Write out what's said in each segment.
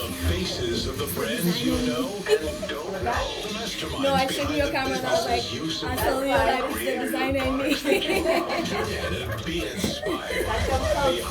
The faces of the brands you know and don't know. The masterminds No, I behind took your the camera and I was businesses like, you I support. told you that it's the Creators designer in me. and be inspired behind the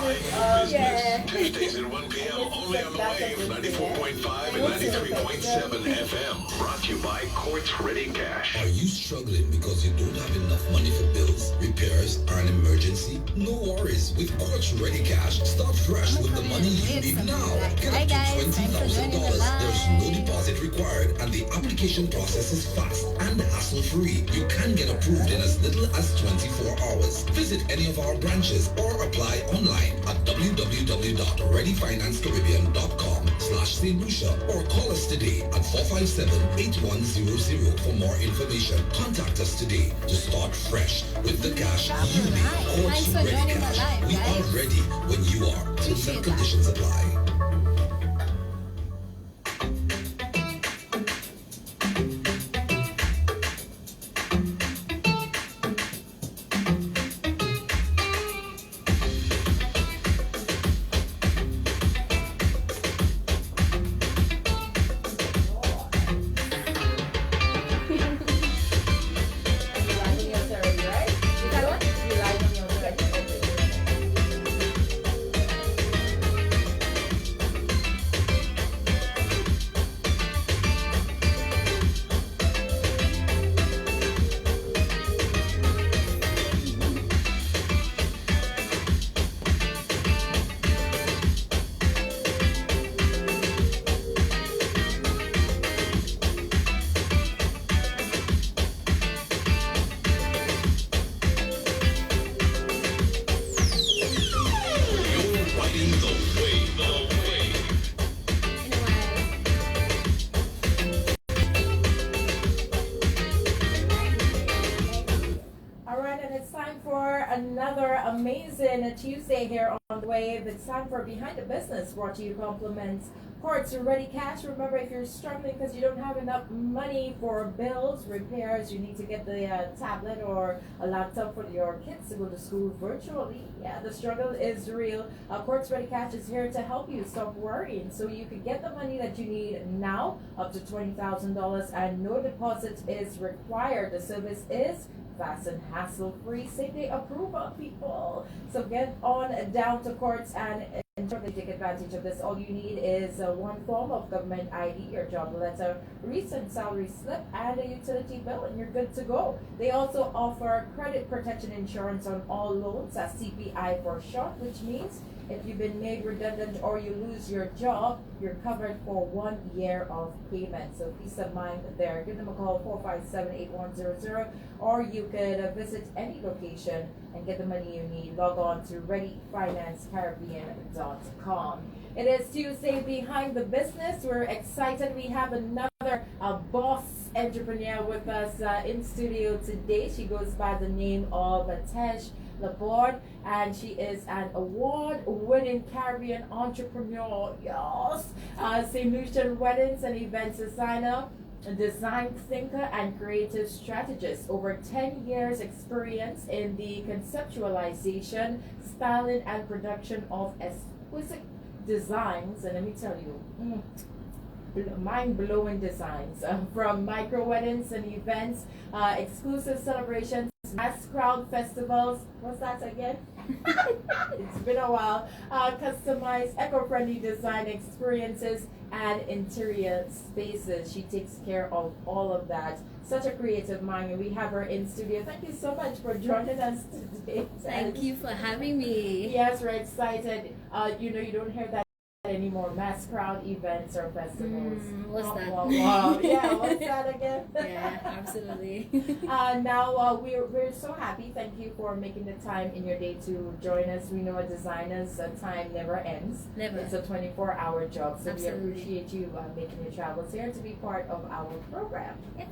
business. Yeah. Tuesdays at 1 p.m. only on the wave 94.5 and 93.7 FM. Brought to you by Quartz Ready Cash. Are you struggling because you don't have enough money for bills, repairs, or an emergency? No worries. With Quartz Ready Cash, start fresh with the money you need now. Get up to $20,000. There's no deposit required, and the application process is fast and hassle-free. You can get approved in as little as 24 hours. Visit any of our branches or apply online at www.readyfinancecaribbean.com/St. Lucia or call us today at 457-8100 for more information. Contact us today to start fresh with the cash you need. Quartz Ready Cash. We are ready when you are. Terms and conditions apply. Another amazing Tuesday here on the wave. It's time for Behind the Business, brought to you compliments Quartz Ready Cash. Remember, if you're struggling because you don't have enough money for bills, repairs, you need to get the tablet or a laptop for your kids to go to school virtually. Yeah, the struggle is real. Quartz Ready Cash is here to help you stop worrying so you can get the money that you need now, up to $20,000, and no deposit is required. The service is fast and hassle-free, same-day approval, people. So get on down to Quartz and take advantage of this. All you need is one form of government ID, your job letter, recent salary slip, and a utility bill, and you're good to go. They also offer credit protection insurance on all loans, that's CPI for short, which means if you've been made redundant or you lose your job, you're covered for 1 year of payment. So peace of mind there. Give them a call, 457-8100, or you could visit any location and get the money you need. Log on to readyfinancecaribbean.com. It is Tuesday Behind the Business. We're excited. We have another boss entrepreneur with us in studio today. She goes by the name of Tej Laborde, and she is an award-winning Caribbean entrepreneur. Yes, St. Lucian weddings and events designer, design thinker, and creative strategist. Over 10 years experience in the conceptualization, styling, and production of exquisite designs. And let me tell you, mind-blowing designs from micro weddings and events, exclusive celebrations, mass crowd festivals. What's that again? It's been a while. Customized eco-friendly design experiences and interior spaces. She takes care of all of that. Such a creative mind, and we have her in studio. Thank you so much for joining us today. Thank you for having me. Yes, we're excited. You don't hear that anymore. Mass crowd events or festivals. What's that? Wow. Yeah, what's that again? Yeah, absolutely. Now we're so happy. Thank you for making the time in your day to join us. We know a designer's time never ends. Never. It's a 24-hour job, so Absolutely. we appreciate you making your travels here to be part of our program. Yes.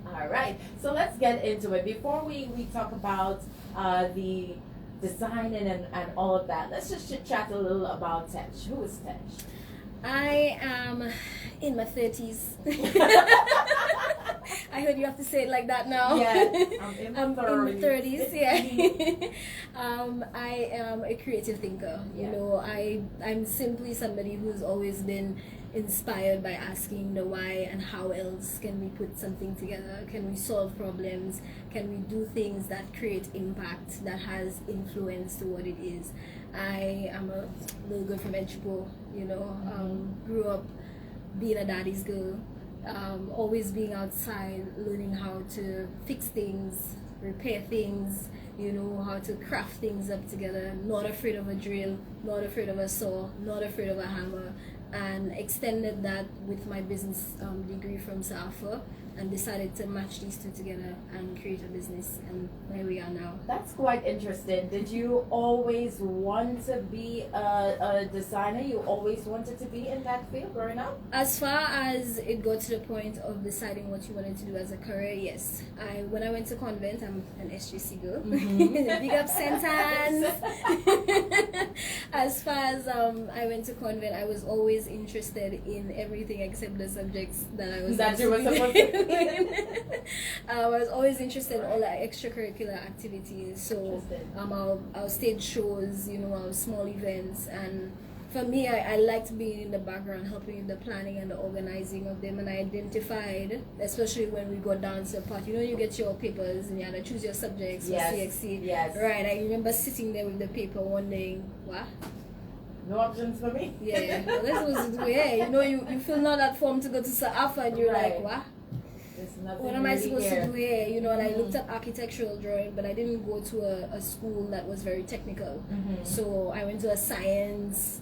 All right, so let's get into it. Before we talk about the design and all of that, let's just chit-chat a little about Tej. Who is Tej? I am in my 30s. I heard you have to say it like that now. Yes, I'm in the 30s, yeah. I am a creative thinker. You Yeah. know, I'm simply somebody who's always been inspired by asking the why and how else can we put something together. Can we solve problems? Can we do things that create impact, that has influence to what it is? I am a little girl from Edgepo, you know, grew up being a daddy's girl, always being outside, learning how to fix things, repair things, you know, how to craft things up together, not afraid of a drill, not afraid of a saw, not afraid of a hammer, and extended that with my business degree from SAFA and decided to match these two together and create a business, and where we are now. That's quite interesting. Did you always want to be a designer? You always wanted to be in that field growing up? As far as it got to the point of deciding what you wanted to do as a career, yes. When I went to convent, I'm an SGC girl. Big up Sentence. As far as I went to convent, I was always interested in everything except the subjects that I was That you were supposed supposed to I was always interested in all the extracurricular activities. So Interesting. our stage shows, you know, our small events, and for me, I liked being in the background, helping with the planning and the organizing of them. And I identified, especially when we go down to the part, you know, you get your papers and you have to choose your subjects Yes, for CXC. yes. Right. I remember sitting there with the paper wondering, what? No options for me? Yeah. Well, that's what to do. Yeah. You know, you fill out that form to go to SAFA and you're Right. like, what? There's nothing What am I really supposed here. to do here? You know, and I looked at architectural drawing, but I didn't go to a school that was very technical. So I went to a science,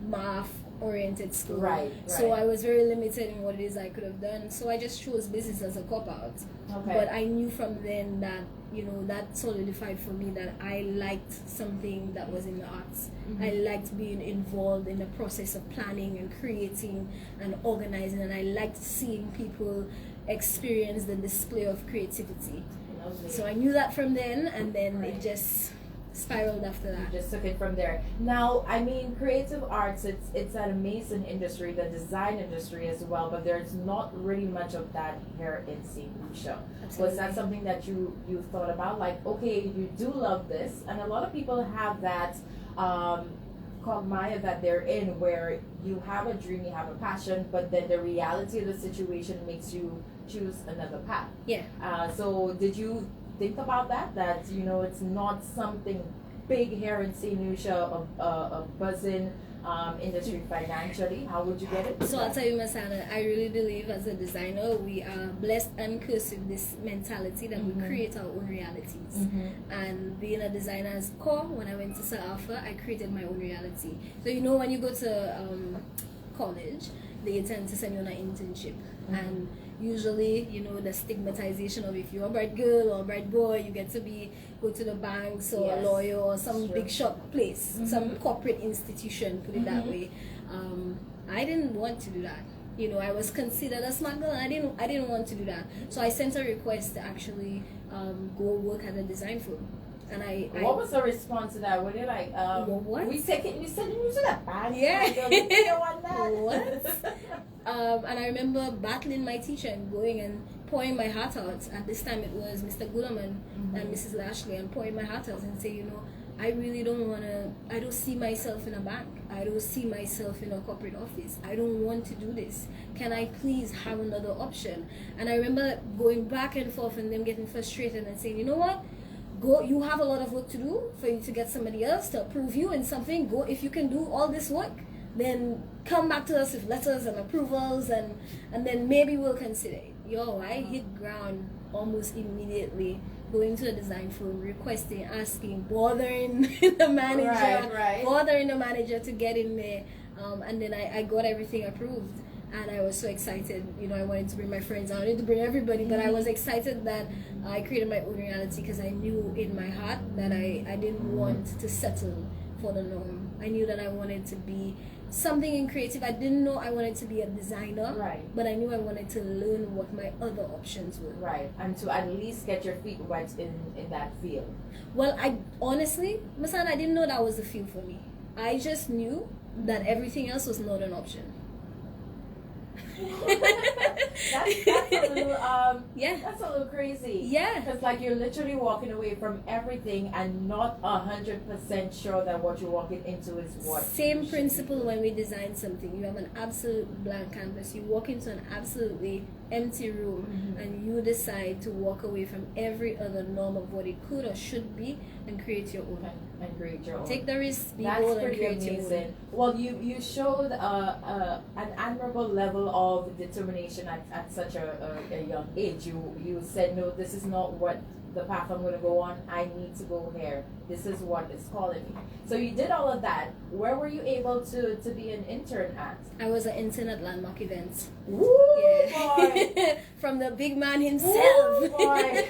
math oriented school. Right, So right. I was very limited in what it is I could have done. So I just chose business as a cop out. Okay. But I knew from then that, you know, that solidified for me that I liked something that was in the arts. I liked being involved in the process of planning and creating and organizing, and I liked seeing people experience the display of creativity. Lovely. So I knew that from then, and then Right. it just spiraled after You that. just took it from there. Now, I mean, creative arts, it's an amazing industry, the design industry as well, but there's not really much of that here in St. Lucia. Was that Absolutely. something that you thought about? Like, okay, you do love this, and a lot of people have that quagmire that they're in, where you have a dream, you have a passion, but then the reality of the situation makes you choose another path. Yeah. So did you think about that? That, you know, it's not something big here in St. Lucia, a buzzing industry financially. How would you get it? So I'll tell you, Masana, I really believe as a designer, we are blessed and cursed with this mentality that we create our own realities. And being a designer's core, when I went to SAFA, I created my own reality. So, you know, when you go to college, they tend to send you on an internship. And usually, you know, the stigmatization of if you're a bright girl or a bright boy, you get to go to the banks or Yes. a lawyer or some Sure. big shop place, some corporate institution, put it that way. I didn't want to do that. You know, I was considered a smart girl, and I didn't want to do that. So I sent a request to actually go work at a design firm. And What was the response to that? Were they like, What? we taking you sending you to that bank? Yeah. You don't want that. What? And I remember battling my teacher and going and pouring my heart out. At this time, it was Mr. Gulerman and Mrs. Lashley, and pouring my heart out and say, you know, I really don't want to, I don't see myself in a bank. I don't see myself in a corporate office. I don't want to do this. Can I please have another option? And I remember going back and forth and them getting frustrated and saying, you know what? Go, you have a lot of work to do for you to get somebody else to approve you in something. Go, if you can do all this work, then come back to us with letters and approvals, and then maybe we'll consider it. Yo, I hit ground almost immediately, going to a design firm, requesting, asking, bothering the manager, Right. bothering the manager to get in there, and then I got everything approved. And I was so excited, you know, I wanted to bring my friends, I wanted to bring everybody, but I was excited that I created my own reality, because I knew in my heart that I didn't want to settle for the norm. I knew that I wanted to be something in creative. I didn't know I wanted to be a designer, Right. but I knew I wanted to learn what my other options were. Right, and to at least get your feet wet in that field. Well, I honestly, Masana, I didn't know that was the field for me. I just knew that everything else was not an option. That's a little Yeah. that's a little crazy. Yeah. Because like you're literally walking away from everything and not 100% sure that what you're walking into is what. Same should principle be. when we design something. You have an absolute blank canvas. You walk into an absolutely empty room and you decide to walk away from every other norm of what it could or should be and create your own. And create your own. Take the risk, be That's bold, and pretty create your own. amazing. Well, you showed an admirable level of determination at such a young age. You said, no, this is not what the path I'm going to go on. I need to go here. This is what is calling me. So you did all of that. Where were you able to be an intern at? I was an intern at Landmark Events. Woo, boy. From the big man himself. Woo, boy.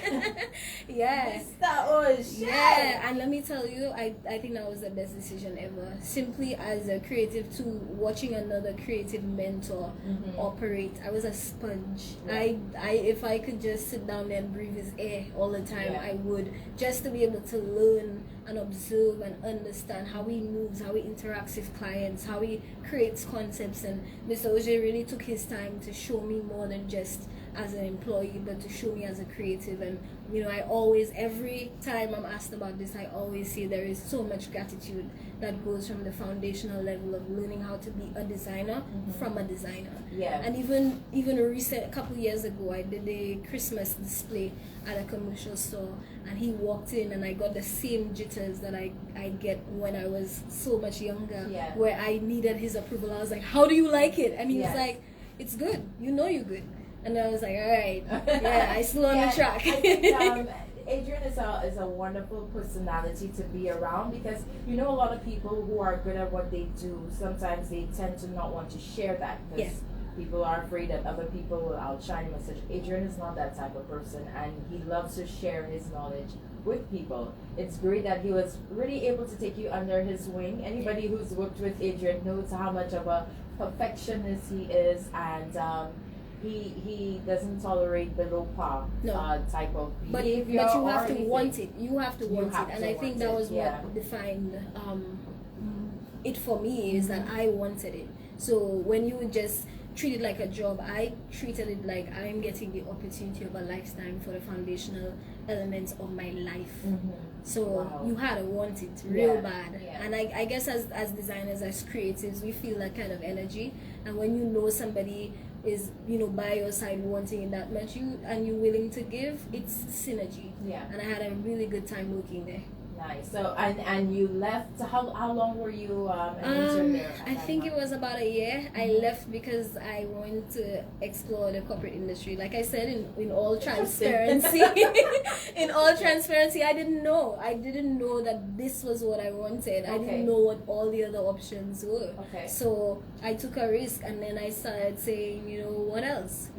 Yeah. That was shit. Yeah, and let me tell you, I think that was the best decision ever. Simply as a creative too, watching another creative mentor operate, I was a sponge. Yeah. I if I could just sit down there and breathe his air all the time, Yeah. I would, just to be able to learn and observe and understand how he moves, how he interacts with clients, how he creates concepts. And Mr. Oje really took his time to show me more than just as an employee, but to show me as a creative. And you know, I always, every time I'm asked about this, I always say there is so much gratitude that goes from the foundational level of learning how to be a designer from a designer. Yeah. And even a couple years ago, I did a Christmas display at a commercial store, and he walked in, and I got the same jitters that I get when I was so much younger, Yeah. where I needed his approval. I was like, "How do you like it?" And he Yes. was like, "It's good. You know you're good." And I was like, "All right, yeah, I still on the track." I think Adrian is a wonderful personality to be around, because you know a lot of people who are good at what they do, sometimes they tend to not want to share that because people are afraid that other people will outshine him and such. Adrian is not that type of person, and he loves to share his knowledge with people. It's great that he was really able to take you under his wing. Anybody who's worked with Adrian knows how much of a perfectionist he is, and he doesn't tolerate below par type of But behavior. you or have to anything. want it. You have to want have it, and to I think want that it, was yeah. what defined it for me, is that I wanted it. So when you would just treat it like a job, I treated it like I'm getting the opportunity of a lifetime for the foundational elements of my life. So Wow. you had to want it real Yeah, bad. yeah. And I guess as designers, as creatives, we feel that kind of energy. And when you know somebody is, you know, by your side wanting it that much, and you're willing to give, it's synergy. Yeah. And I had a really good time working there. Nice. So and you left. How long were you an intern there? I think it was about a year. I left because I wanted to explore the corporate industry. Like I said, in all transparency, in all transparency, I didn't know. I didn't know that this was what I wanted. I Okay. didn't know what all the other options were. Okay. So I took a risk, and then I started saying, you know, what else?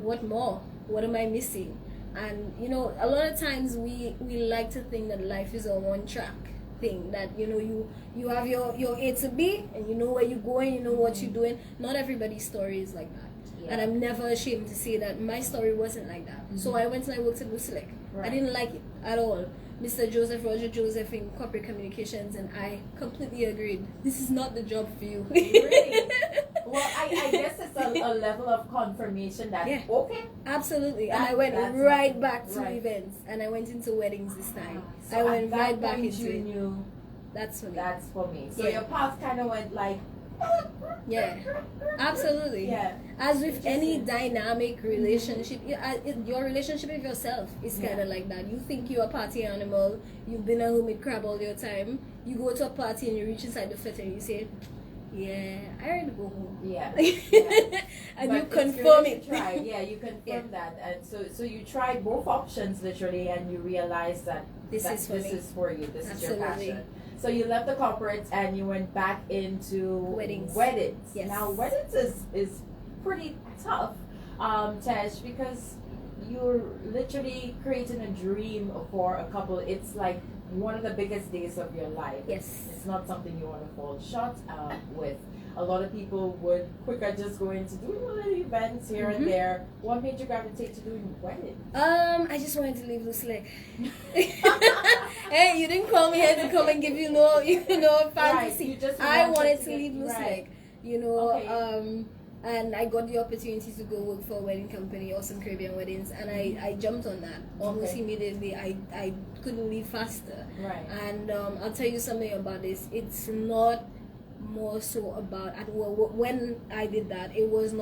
What more? What am I missing? And you know, a lot of times we like to think that life is a one track thing, that you know, you have your A to B, and you know where you're going, you know what you're doing. Not everybody's story is like that. Yeah. And I'm never ashamed to say that my story wasn't like that. So I went and I worked at Lucelec. Right. I didn't like it at all. Mr. Roger Joseph in corporate communications, and I completely agreed. This is not the job for you. Really? Well, I guess it's a level of confirmation that okay. Absolutely. That- And I went that's right back to right. events, and I went into weddings this time. So I at went that right back point into you it. knew That's for me. that's for me. So Yeah. your path kind of went like. Yeah, absolutely. Yeah. As with any Interesting. dynamic relationship, your relationship with yourself is kind of like that. You think you're a party animal, you've been a hermit crab all your time, you go to a party and you reach inside the fit and you say, yeah, I already go home. Yeah. And But you it's confirm good it. that you tried. Yeah, you confirm Yeah. that, and so you tried both options literally, and you realized that This is for me. this is for you. This is your Absolutely. passion. So you left the corporates and you went back into Weddings. Yes. Now weddings is pretty tough, Tesh, because you're literally creating a dream for a couple. It's like one of the biggest days of your life. Yes. It's not something you want to fall short with. A lot of people would quicker just go into doing little events here and there. What made you gravitate to doing weddings? I just wanted to leave Lucelec. Hey, you didn't call me here to come and give you no fantasy. you just I wanted wanted to to get- leave Lucelec. right. You know, Okay. And I got the opportunity to go work for a wedding company, Awesome Caribbean Weddings, and I jumped on that almost immediately. I couldn't leave faster. Right. And I'll tell you something about this. It's not more so about, when I did that, it was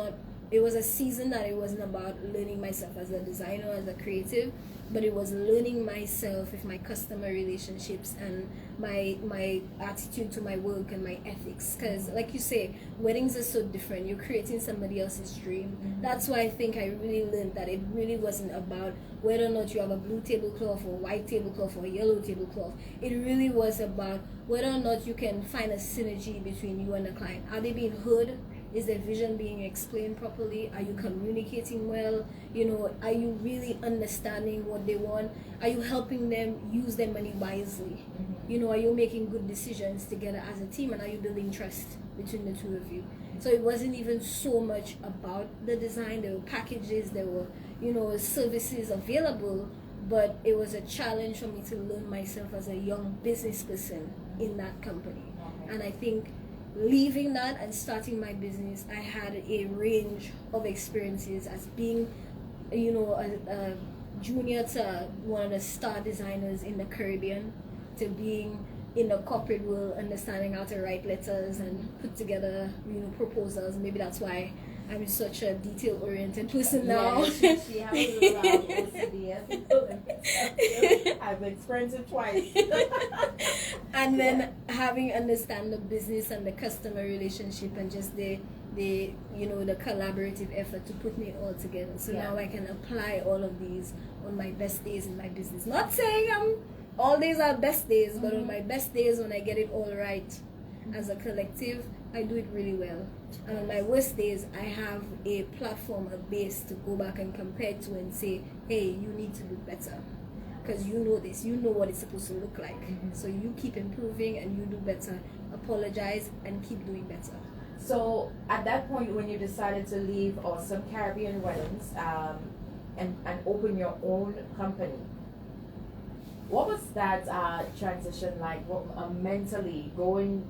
a season that it wasn't about learning myself as a designer, as a creative, but it was learning myself with my customer relationships and my attitude to my work and my ethics. Because like you say, weddings are so different. You're creating somebody else's dream. That's why I think I really learned that it really wasn't about whether or not you have a blue tablecloth or white tablecloth or yellow tablecloth. It really was about whether or not you can find a synergy between you and the client. Are they being heard? Is their vision being explained properly? Are you communicating well? You know, are you really understanding what they want? Are you helping them use their money wisely? You know, are you making good decisions together as a team, and are you building trust between the two of you? So it wasn't even so much about the design. There were packages, there were, you know, services available, but it was a challenge for me to learn myself as a young business person in that company. And I think leaving that and starting my business, I had a range of experiences as being, you know, a junior to one of the star designers in the Caribbean, to being in the corporate world, understanding how to write letters and put together, you know, proposals. Maybe that's why I'm such a detail-oriented person now. Yeah, she has a little OCD. I've experienced it twice. And then having understand the business and the customer relationship and just the you know, the collaborative effort to put it all together. So now I can apply all of these on my best days in my business. Not saying all days are best days, but on my best days, when I get it all right as a collective, I do it really well. And on my worst days, I have a platform, a base to go back and compare to and say, hey, you need to do better. Because you know this, you know what it's supposed to look like. So you keep improving and you do better. Apologize and keep doing better. So at that point, when you decided to leave Awesome Caribbean Weddings and open your own company, what was that transition like? Mentally going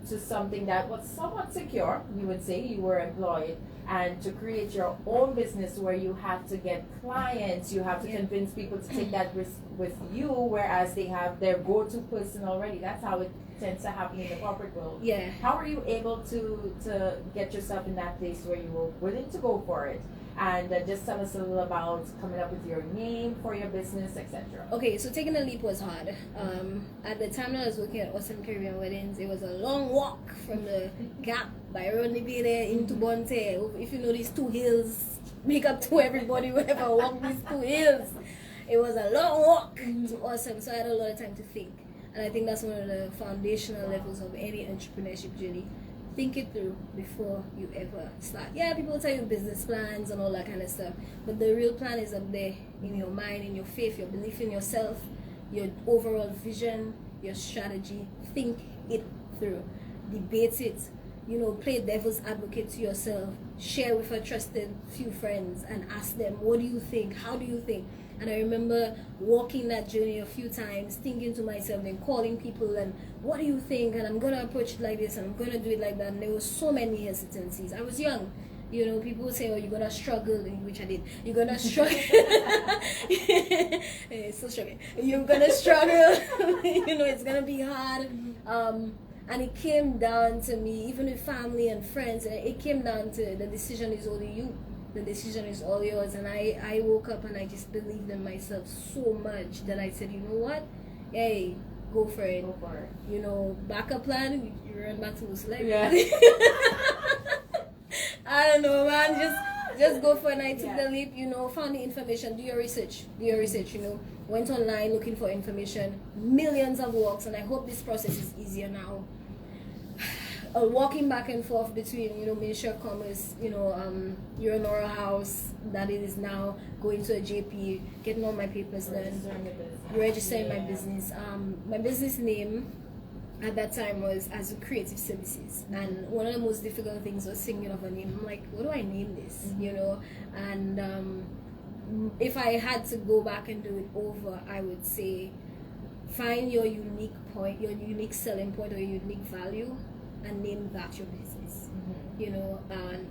to something that was somewhat secure, you would say, you were employed, and to create your own business where you have to get clients, you have to convince people to take that risk with you, whereas they have their go-to person already. That's how it tends to happen in the corporate world. Yeah. How were you able to get yourself in that place where you were willing to go for it? And just tell us a little about coming up with your name for your business, etc. Okay, so taking a leap was hard. At the time that I was working at Awesome Caribbean Weddings, it was a long walk from the Gap by Rodney Bay there into Bonte. If you know these two hills, make up to everybody whoever walked these two hills. It was a long walk to Awesome, so I had a lot of time to think. And I think that's one of the foundational levels of any entrepreneurship journey. Think it through before you ever start. Yeah, people tell you business plans and all that kind of stuff, but the real plan is up there in your mind, in your faith, your belief in yourself, your overall vision, your strategy. Think it through. Debate it. You know, play devil's advocate to yourself. Share with a trusted few friends and ask them, what do you think? How do you think? And I remember walking that journey a few times, thinking to myself and calling people and what do you think? And I'm going to approach it like this and I'm going to do it like that. And there were so many hesitancies. I was young. You know, people would say, oh, you're going to struggle, which I did. You're going to struggle. It's still struggling. You're going to struggle. You know, it's going to be hard. And it came down to me, even with family and friends, it came down to the decision is only you. The decision is all yours. And I woke up and I just believed in myself so much that I said, you know what? Hey, go for it. Go for it. You know, backup plan, you run back to Muslim. Yeah. I don't know, man. Just go for it. And I took the leap, you know, found the information, do your research, you know. Went online looking for information, millions of walks, and I hope this process is easier now. Walking back and forth between, you know, Ministry of Commerce, you know, Euronora House, that it is now, going to a JP, getting all my papers done, registering my business. My business name at that time was Azu Creative Services, and one of the most difficult things was thinking of a name. I'm like, what do I name this? You know, and if I had to go back and do it over, I would say find your unique point, your unique selling point or your unique value, and name that your business. you know, and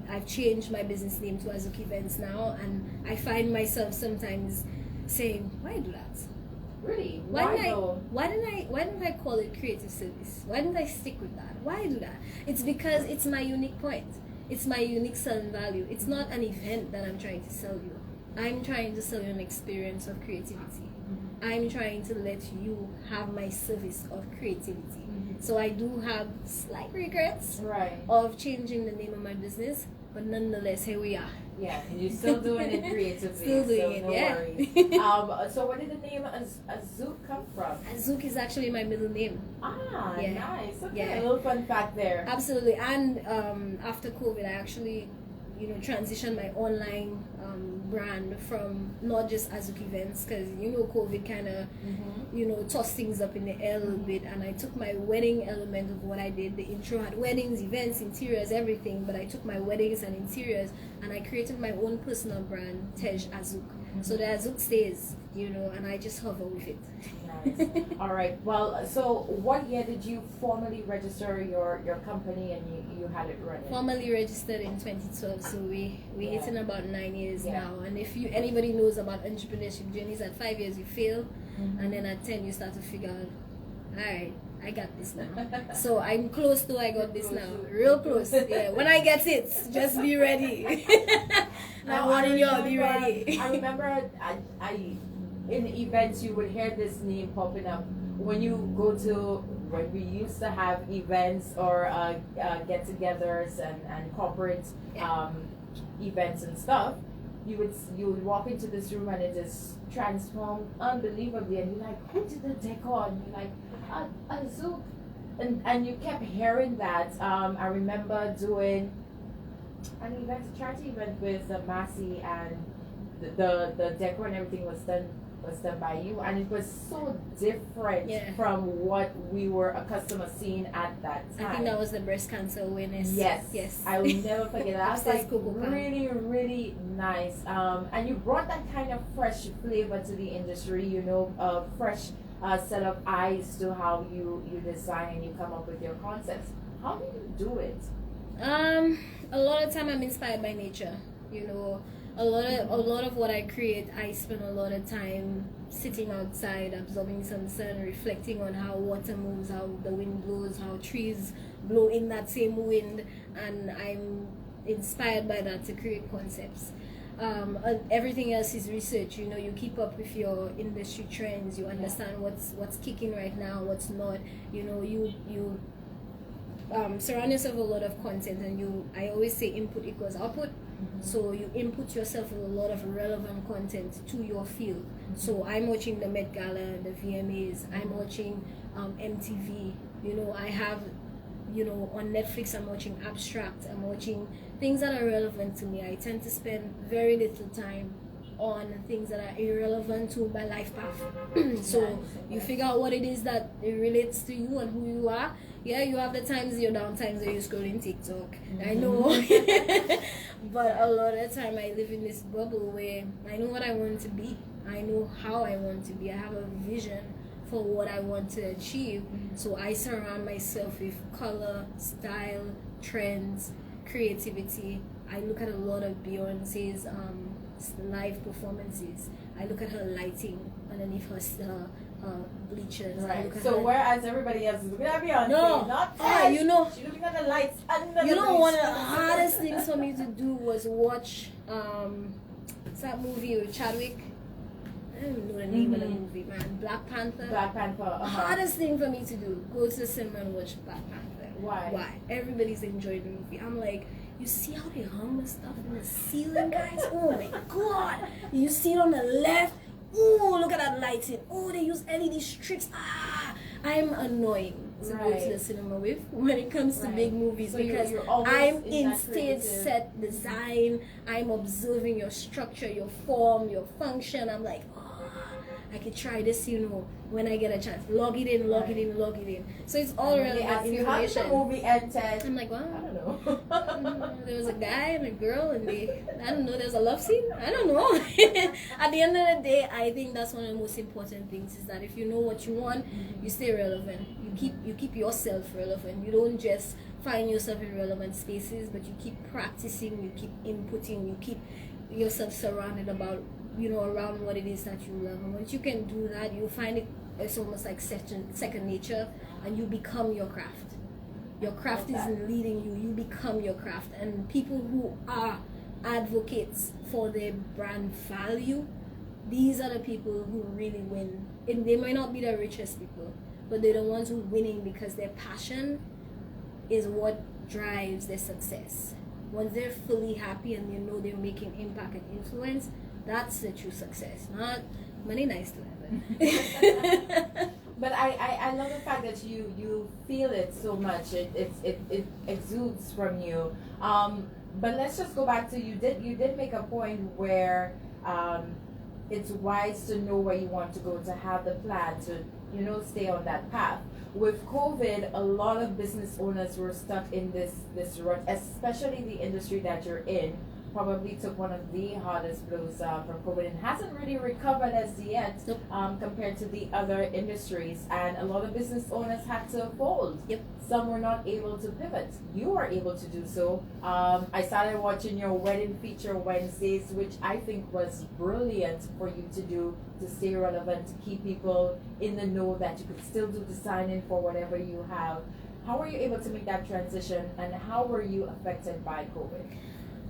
I've changed my business name to Azuki Events now, and I find myself sometimes saying, why do that? Really? Why though? didn't I call it creative service? Why didn't I stick with that? Why do that? It's because it's my unique point. It's my unique selling value. It's not an event that I'm trying to sell you. I'm trying to sell you an experience of creativity. I'm trying to let you have my service of creativity. So I do have slight regrets Right. of changing the name of my business, but nonetheless, here we are. Yeah, and you're still doing it creatively. Still doing so it, no yeah. worries. So where did the name Azouk come from? Azouk is actually my middle name. Ah, Yeah. nice. Okay, Yeah. a little fun fact there. Absolutely. And after COVID, I actually, you know, transitioned my online brand from not just Azuki Events, because, you know, COVID kind of, you know, tossed things up in the air a little bit. And I took my wedding element of what I did. The intro had weddings, events, interiors, everything. But I took my weddings and interiors and I created my own personal brand, Tej Azouk. So the Azouk stays, you know, and I just hover with it. Nice. All right. Well, so what year did you formally register your company and you had it running? Formally registered in 2012, so we Yeah. hitting about 9 years Yeah. now. And if you anybody knows about entrepreneurship journeys, at 5 years you fail, and then at 10 you start to figure out, all right, I got this now. So I'm close to I got this now, real close. Yeah, when I get it, just be ready. I'm warning y'all, be ready. I remember I in events you would hear this name popping up when you go to when we used to have events or get-togethers and corporate events and stuff. You would walk into this room and it is transformed unbelievably, and you're like, who did the decor? And you're like, Azouk. And you kept hearing that. I remember doing an event, a charity event with Massey, and the decor and everything was done by you, and it was so different Yeah. from what we were accustomed to seeing at that time. I think that was the breast cancer awareness. Yes. I will never forget that. That's Upstairs like Cocoa Pan. really, really nice. And you brought that kind of fresh flavor to the industry, you know, fresh set of eyes to how you design and you come up with your concepts. How do you do it? A lot of time I'm inspired by nature. You know, a lot of what I create, I spend a lot of time sitting outside, absorbing some sun, reflecting on how water moves, how the wind blows, how trees blow in that same wind, and I'm inspired by that to create concepts. And everything else is research. You know, you keep up with your industry trends. You understand what's kicking right now, what's not. You know, you surround yourself with a lot of content, and I always say input equals output. So you input yourself with a lot of relevant content to your field. So I'm watching the Met Gala, the VMAs. I'm watching MTV. You know, I have, you know, on Netflix I'm watching Abstract. I'm watching things that are relevant to me. I tend to spend very little time on things that are irrelevant to my life path. So you figure out what it is that it relates to you and who you are. Yeah, you have the times, your down times where you're scrolling TikTok. I know. But a lot of the time I live in this bubble where I know what I want to be. I know how I want to be. I have a vision for what I want to achieve. So I surround myself with color, style, trends, creativity. I look at a lot of Beyonce's live performances. I look at her lighting underneath her bleachers. Right. So whereas everybody else is looking at Beyonce, No. not You know, she's looking at the lights under you the know, one of the bleachers. hardest things for me to do was watch what's that movie with Chadwick? I don't know the name of the movie, man. Black Panther. Black Panther. Hardest thing for me to do, go to the cinema and watch Black Panther. Why? Why? Everybody's enjoying the movie. I'm like, you see how they hung the stuff in the ceiling, guys? Oh my god! You see it on the left? Oh, look at that lighting. Oh, they use LED strips. I'm annoying to go to Right. the cinema with when it comes to Right. big movies, So because you're always I'm in in that stage creative- set design. I'm observing your structure, your form, your function. I'm like, I could try this, you know, when I get a chance. Log it in. So it's all And when they relevant ask you, how did the information. movie ended? I'm like, I wow. don't know. There was a guy and a girl, and I don't know, there's a love scene. I don't know. At the end of the day, I think that's one of the most important things, is that if you know what you want, you stay relevant. You keep yourself relevant. You don't just find yourself in relevant spaces, but you keep practicing, you keep inputting, you keep yourself surrounded about, around what it is that you love. And once you can do that, you'll find it's almost like second nature, and you become your craft. Your craft isn't leading you, you become your craft. And people who are advocates for their brand value, these are the people who really win. And they might not be the richest people, but they're the ones who are winning because their passion is what drives their success. Once they're fully happy and they know they're making impact and influence, that's the true success. Not money nice to have. But I love the fact that you feel it so much. It exudes from you. But let's just go back to you did make a point where it's wise to know where you want to go, to have the plan to stay on that path. With COVID, a lot of business owners were stuck in this rut, especially the industry that you're in. Probably took one of the hardest blows from COVID and hasn't really recovered as yet compared to the other industries. And a lot of business owners had to fold. Yep. Some were not able to pivot. You were able to do so. I started watching your wedding feature Wednesdays, which I think was brilliant for you to do, to stay relevant, to keep people in the know that you could still do the sign-in for whatever you have. How were you able to make that transition, and how were you affected by COVID?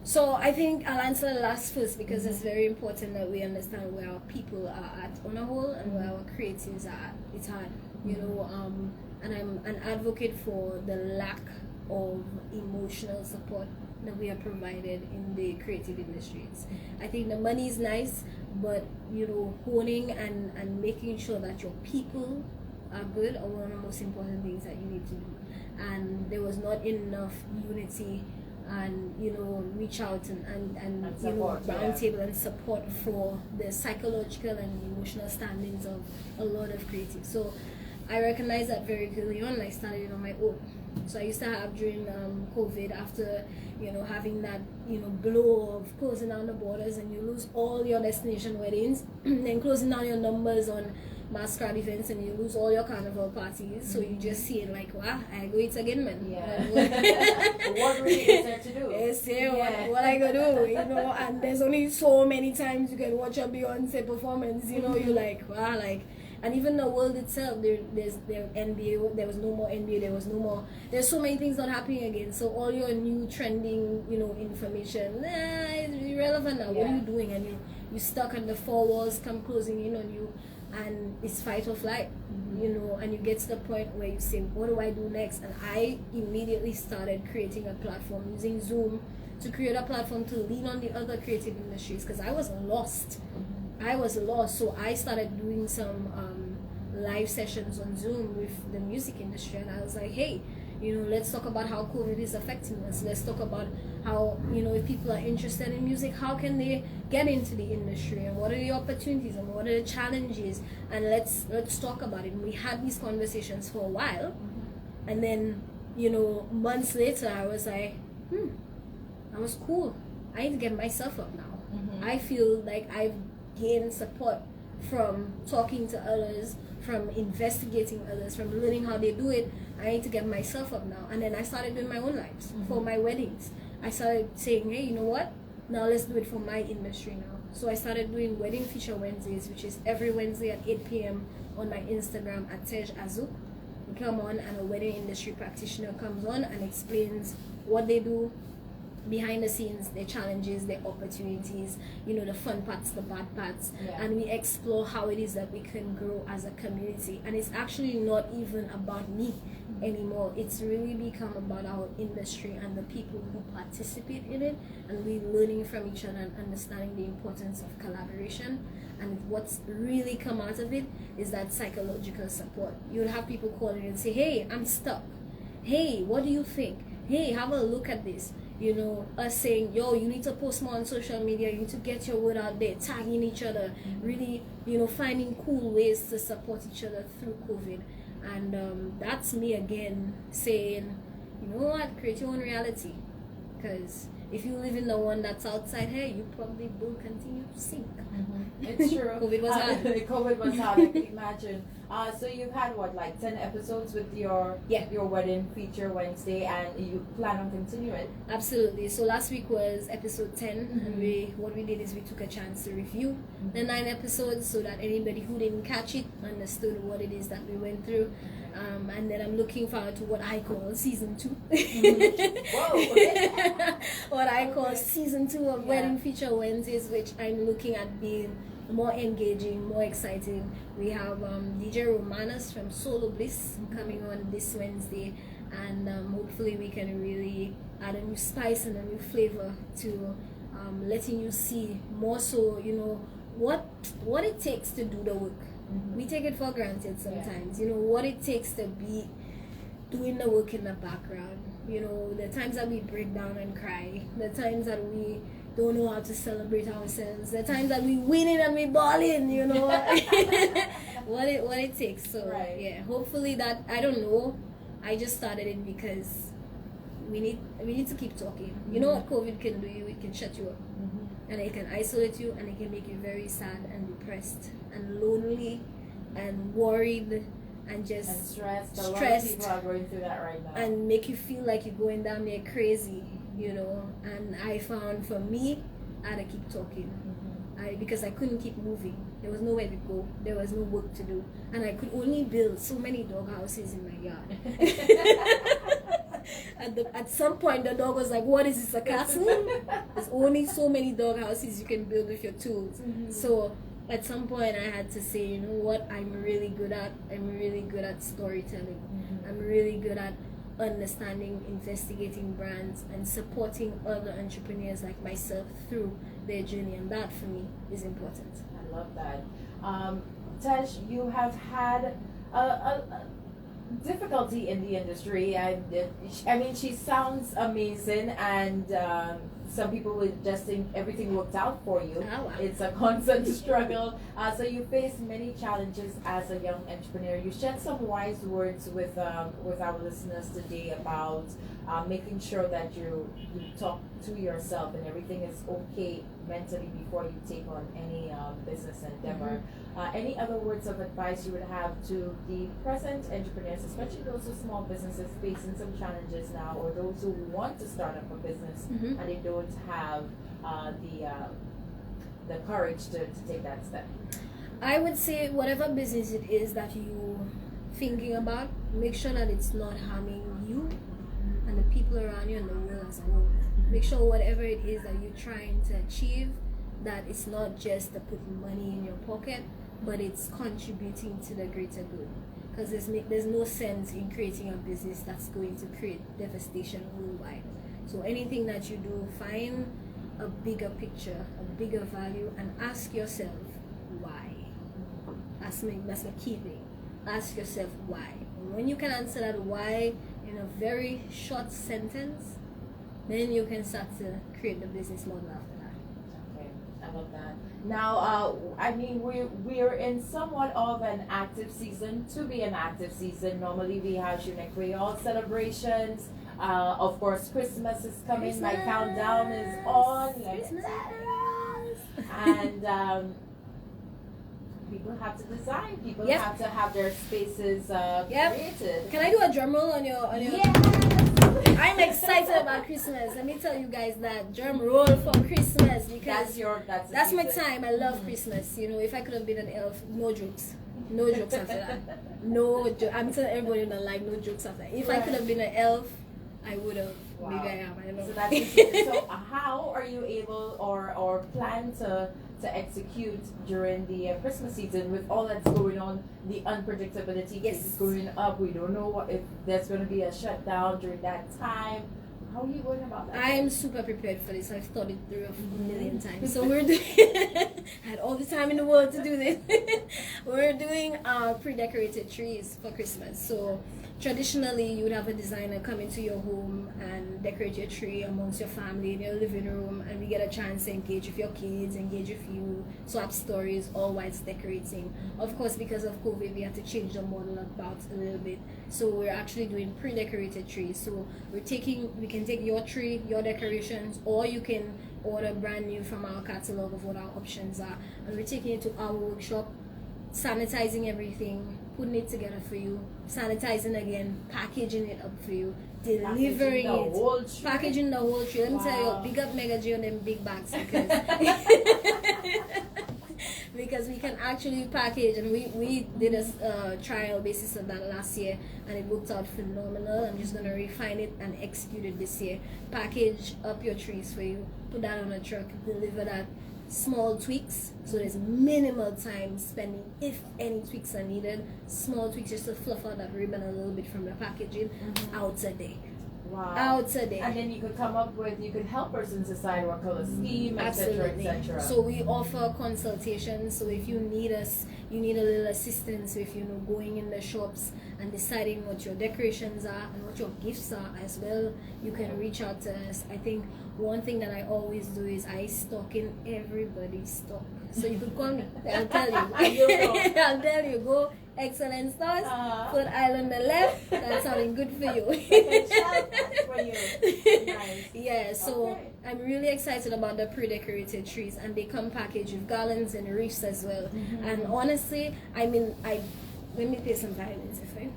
So I think I'll answer the last first, because it's very important that we understand where our people are at on a whole and where our creatives are at. It's hard, and I'm an advocate for the lack of emotional support that we are provided in the creative industries. I think the money is nice, but honing and making sure that your people are good are one of the most important things that you need to do. And there was not enough unity and reach out and support, roundtable and support for the psychological and emotional standings of a lot of creatives. So I recognized that very early on. I started on my own. So I used to have during COVID, after having that blow of closing down the borders, and you lose all your destination weddings, then closing down your numbers on masquerade events, and you lose all your carnival parties. So you just see it like, wow, I go it again, man. Yeah. What really is there to do? Yes, yeah. What I gotta do, and there's only so many times you can watch a Beyonce performance, you're like, wow, like. And even the world itself, there's NBA, there was no more NBA, there's so many things not happening again. So all your new trending, information, it's irrelevant now. Yeah. What are you doing? And you stuck and the four walls come closing in on you, and it's fight or flight, and you get to the point where you say, what do I do next? And I immediately started creating a platform using Zoom to create a platform to lean on the other creative industries, because I was lost. So I started doing some live sessions on Zoom with the music industry, and I was like, hey, let's talk about how COVID is affecting us. Let's talk about how, if people are interested in music, how can they get into the industry, and what are the opportunities and what are the challenges, and let's talk about it. And we had these conversations for a while, and then months later I was like, that was cool. I need to get myself up now. I feel like I've gain support from talking to others, from investigating others, from learning how they do it. I need to get myself up now. And then I started doing my own lives for my weddings. I started saying, hey, you know what? Now let's do it for my industry now. So I started doing Wedding Feature Wednesdays, which is every Wednesday at 8 p.m. on my Instagram at Tej Azu. You come on, and a wedding industry practitioner comes on and explains what they do behind the scenes, their challenges, their opportunities, the fun parts, the bad parts, and we explore how it is that we can grow as a community. And it's actually not even about me anymore. It's really become about our industry and the people who participate in it, and we learning from each other and understanding the importance of collaboration. And what's really come out of it is that psychological support. You'll have people calling and say, hey, I'm stuck. Hey, what do you think? Hey, have a look at this. Us saying, yo, you need to post more on social media, you need to get your word out there, tagging each other, really, finding cool ways to support each other through COVID. And that's me again saying, you know what, create your own reality. Because if you live in the one that's outside here, you probably will continue to sink. It's true. COVID was hard. COVID was hard, I can imagine. So you've had what, like 10 episodes with your wedding feature Wednesday, and you plan on continuing? Absolutely. So last week was episode 10, and what we did is we took a chance to review the 9 episodes so that anybody who didn't catch it understood what it is that we went through. And then I'm looking forward to what I call season 2. Whoa! What I call season 2 of Wedding Feature Wednesdays, which I'm looking at being more engaging, more exciting. We have DJ Romanus from Solo Bliss coming on this Wednesday, and hopefully we can really add a new spice and a new flavor to letting you see more so, you know, what it takes to do the work. We take it for granted sometimes, you know, what it takes to be doing the work in the background. You know, the times that we break down and cry, the times that we don't know how to celebrate ourselves, the times that we winning and we balling, you know, what it takes. So yeah, hopefully that, I don't know, I just started it because we need to keep talking. You know what COVID can do? It can shut you up. And it can isolate you, and it can make you very sad and depressed and lonely and worried and just and stressed. A lot of people are going through that right now. And make you feel like you're going down there crazy, you know. And I found for me, I had to keep talking. Because I couldn't keep moving. There was nowhere to go. There was no work to do. And I could only build so many dog houses in my yard. At some point, the dog was like, what is this, a castle? There's only so many dog houses you can build with your tools. So at some point, I had to say, you know what, I'm really good at? I'm really good at storytelling. I'm really good at understanding, investigating brands, and supporting other entrepreneurs like myself through their journey. And that, for me, is important. I love that. Tesh, you have had a difficulty in the industry. I mean, she sounds amazing, and some people would just think everything worked out for you. Oh, wow. It's a constant struggle. So you face many challenges as a young entrepreneur. You shared some wise words with our listeners today about making sure that you talk to yourself and everything is okay mentally before you take on any business endeavor. Any other words of advice you would have to the present entrepreneurs, especially those with small businesses facing some challenges now, or those who want to start up a business and they don't have the courage to take that step? I would say whatever business it is that you're thinking about, make sure that it's not harming you and the people around you and the world as a whole. Make sure whatever it is that you're trying to achieve, that it's not just to put money in your pocket, but it's contributing to the greater good. Because there's no sense in creating a business that's going to create devastation worldwide. So anything that you do, find a bigger picture, a bigger value, and ask yourself why. That's my key thing. Ask yourself why. And when you can answer that why in a very short sentence, then you can start to create the business model after that. Okay, I love that. Now, I mean, we're in somewhat of an active season. To be an active season, normally we have Journée Creole celebrations. Of course, Christmas is coming. My countdown is on. Christmas. And people have to design. People have to have their spaces created. Can I do a drum roll on your? Yes. I'm excited about Christmas. Let me tell you guys that drum roll for Christmas, because that's my time. I love Christmas. You know, if I could have been an elf, no jokes after that. No joke. I'm telling everybody in the live, no jokes after that. If I could have been an elf, I would have. Wow. Maybe I am. I don't know. So that's so. How are you able or plan to execute during the Christmas season with all that's going on, the unpredictability is going up? We don't know if there's going to be a shutdown during that time. How are you going about that? I am super prepared for this. I've thought it through a million times. So we're doing. I had all the time in the world to do this. We're doing pre-decorated trees for Christmas. So traditionally you would have a designer come into your home and decorate your tree amongst your family in your living room, and we get a chance to engage with your kids, engage with you, swap stories, all whilst decorating. Of course, because of COVID, we had to change the model about a little bit, so we're actually doing pre-decorated trees. So we can take your tree, your decorations, or you can order brand new from our catalog of what our options are, and we're taking it to our workshop, sanitizing everything, putting it together for you, sanitizing again, packaging it up for you, delivering packaging the whole tree. Let me tell you, big up Mega G on them big bags, because because we can actually package, and we did a trial basis of that last year, and it worked out phenomenal. I'm just gonna refine it and execute it this year. Package up your trees for you, put that on a truck, deliver that. Small tweaks, so there's minimal time spending if any tweaks are needed. Small tweaks just to fluff out that ribbon a little bit from the packaging. Out a day. Wow. Out a day. And then you could help persons decide what color scheme, etc., etc. So we offer consultations. So if you need us, you need a little assistance with, going in the shops and deciding what your decorations are and what your gifts are as well, you can reach out to us. I think one thing that I always do is I stock in everybody's stock. So you could call me. I'll tell you. I'll tell you. Go Excellent Stars. Put Island on the left. That's sounding good for you. Nice. Yeah, so I'm really excited about the pre-decorated trees, and they come packaged with garlands and wreaths as well. And honestly, let me play some violins if I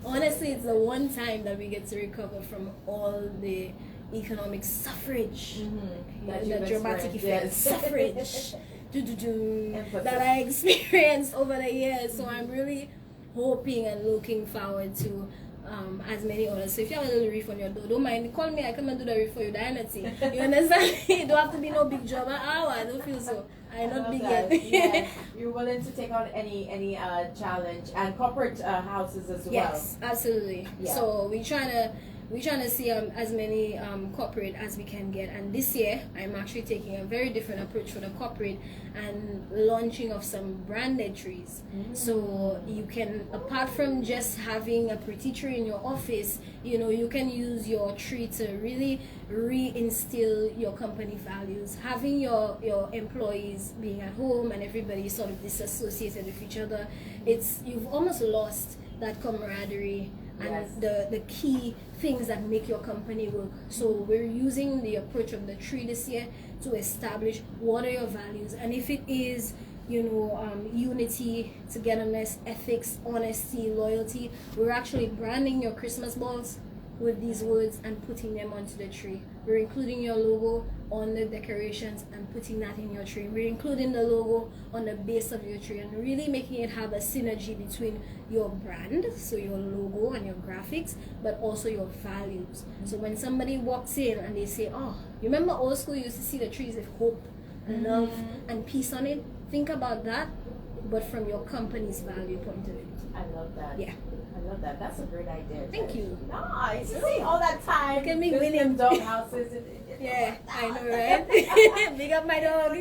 honestly, it's the one time that we get to recover from all the economic suffrage, the dramatic effect, suffrage that I experienced over the years. So I'm really hoping and looking forward to as many others. So if you have a little reef on your door, don't mind, call me, I come and do the reef for you, anything. You understand? It don't have to be no big job. I don't feel so. I'm not big yet. Yeah. You're willing to take on any challenge, and corporate houses as well. Yes, absolutely. Yeah. So we're trying to see as many corporate as we can get, and this year I'm actually taking a very different approach for the corporate and launching of some branded trees. So you can, apart from just having a pretty tree in your office, you can use your tree to really reinstill your company values, having your employees being at home and everybody sort of disassociated with each other. You've almost lost that camaraderie and the key things that make your company work. So we're using the approach of the tree this year to establish what are your values, and if it is unity, togetherness, ethics, honesty, loyalty, we're actually branding your Christmas balls with these words and putting them onto the tree. We're including your logo on the decorations and putting that in your tree. We're including the logo on the base of your tree and really making it have a synergy between your brand, so your logo and your graphics, but also your values. So when somebody walks in and they say, oh, you remember old school, you used to see the trees with hope and love and peace on it? Think about that, but from your company's value point of view. I love that. Yeah. I love that. That's a great idea. Thank you. Nice. You see all that time. Look at me winning. Dog houses. Yeah, I know, right? Big up my dog.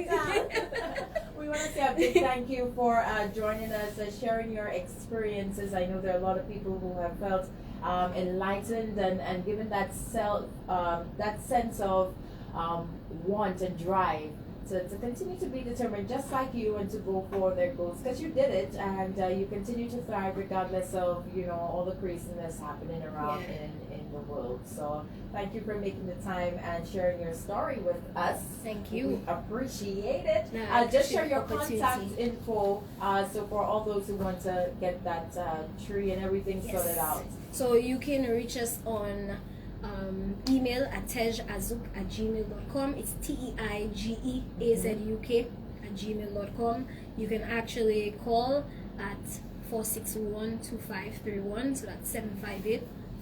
We want to say a big thank you for joining us, sharing your experiences. I know there are a lot of people who have felt enlightened and given that sense of want and drive to continue to be determined just like you and to go for their goals, because you did it, and you continue to thrive regardless of all the craziness happening around in the world. So thank you for making the time and sharing your story with us. Thank you. We appreciate it. No, I Just appreciate share your the opportunity. contact info so for all those who want to get that tree and everything sorted out. So you can reach us on email at teigeazuk@gmail.com. It's TEIGEAZUK@gmail.com. You can actually call at 461-2531, so that's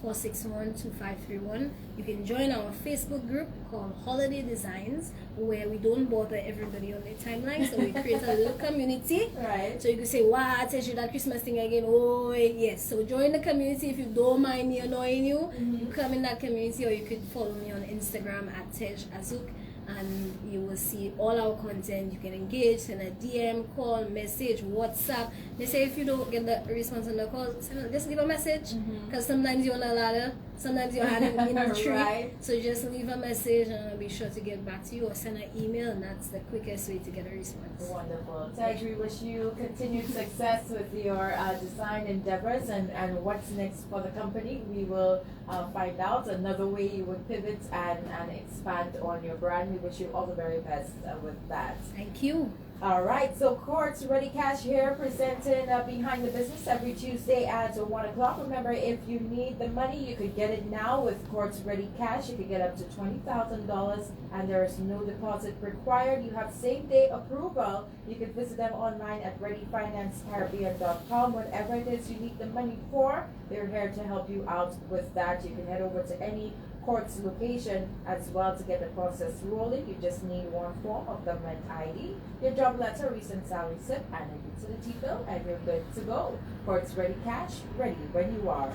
758-461-2531. You can join our Facebook group called Holiday Designs, where we don't bother everybody on their timeline, so we create a little community. Right. So you can say, wow, I tell you that Christmas thing again. Oh, yes. So join the community if you don't mind me annoying you. You come in that community, or you could follow me on Instagram at Tej Azuk, and you will see all our content. You can engage, send a DM, call, message, WhatsApp. They say if you don't get the response on the call, just leave a message, because sometimes you're on a ladder, sometimes you're hiding in the tree. Right. So just leave a message, and I'll be sure to get back to you, or send an email, and that's the quickest way to get a response. Wonderful. Tej, we wish you continued success with your design endeavors and what's next for the company. We will find out another way you would pivot and expand on your brand. We wish you all the very best with that. Thank you. All right, so Quartz Ready Cash here, presenting Behind the Business every Tuesday at 1 o'clock. Remember, if you need the money, you could get it now with Quartz Ready Cash. You could get up to $20,000, and there is no deposit required. You have same-day approval. You can visit them online at readyfinancecaribbean.com. Whatever it is you need the money for, they're here to help you out with that. You can head over to any Quartz location as well to get the process rolling. You just need one form of government ID, your job letter, recent salary slip, and a utility bill, and you're good to go. Quartz Ready Cash, ready when you are.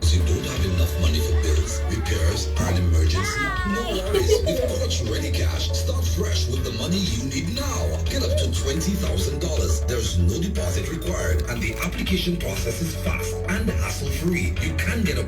You don't have enough money for bills, repairs, or an emergency? No worries. With Quartz Ready Cash, start fresh with the money you need now. Get up to $20,000. There's no deposit required, and the application process is fast and hassle-free. You can get a